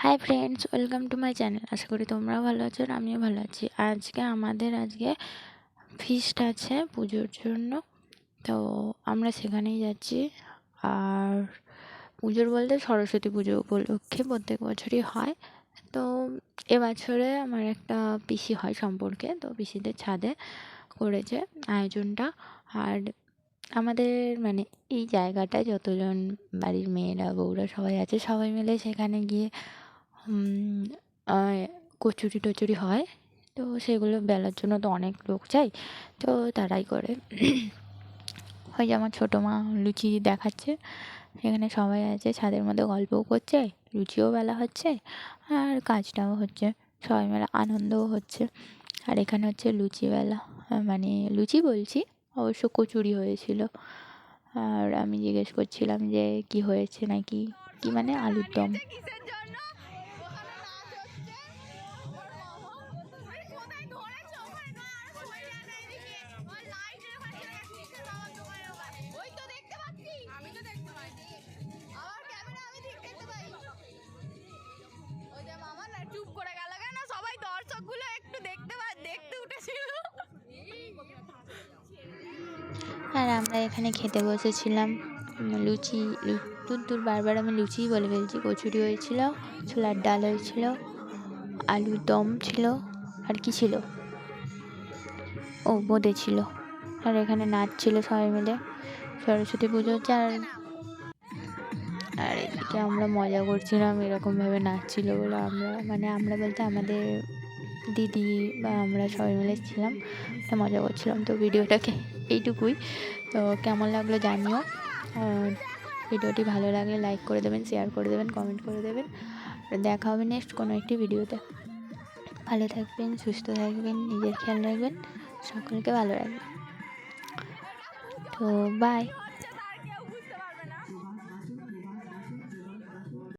High friends, welcome to my channel. আশা করি তোমরাও ভালো আছো আর আমিও ভালো আছি। আমাদের ফিস্ট আছে পুজোর জন্য, তো আমরা সেখানেই যাচ্ছি। আর পুজোর বলতে সরস্বতী পুজো উপলক্ষে প্রত্যেক বছরই হয়। তো এবছরে আমার একটা পিসি হয় সম্পর্কে, তো পিসিদের ছাদে করেছে আয়োজনটা। আর আমাদের মানে এই জায়গাটায় যতজন বাড়ির মেয়েরা বউরা সবাই আছে, সবাই মিলে সেখানে গিয়ে কচুরি টচুরি হয়। তো সেগুলো বেলার জন্য তো অনেক লোক চাই, তো তারাই করে। ওই যে আমার ছোটো মা লুচি দেখাচ্ছে, এখানে সবাই আছে ছাদের মধ্যে গল্পও করছে, লুচিও বেলা হচ্ছে আর কাজটাও হচ্ছে, সবাই মিলে আনন্দও হচ্ছে। আর এখানে হচ্ছে লুচি বেলা, মানে লুচি বলছি, অবশ্য কচুরি হয়েছিল। আর আমি জিজ্ঞেস করছিলাম যে কি হয়েছে, নাকি কি মানে আলুর দম। চুপ করে গেল কেন? সবাই দর্শকগুলো একটু দেখতে উঠেছিল। আর আমরা এখানে খেতে বসেছিলাম লুচি। দূর বারবার আমি লুচিই বলে ফেলছি। কচুরি হয়েছিল, ছোলার ডাল হয়েছিল, আলুর দম ছিল, আর কি ছিল, ও বোঁদে ছিল। আর এখানে নাচ ছিল সবাই মিলে, সরস্বতী পুজো হচ্ছে। আর এদিকে আমরা মজা করছিলাম, এরকমভাবে নাচছিল বলে আমরা বলতে আমাদের দিদি বা আমরা সবাই মিলে ছিলাম, মজা করছিলাম। তো ভিডিওটাকে এইটুকুই। তো কেমন লাগলো জানিও। ভিডিওটি ভালো লাগলে লাইক করে দেবেন, শেয়ার করে দেবেন, কমেন্ট করে দেবেন। আর দেখা হবে নেক্সট কোনো একটি ভিডিওতে। ভালো থাকবেন, সুস্থ থাকবেন, নিজের খেয়াল রাখবেন, সকলকে ভালো রাখবেন। তো বাই।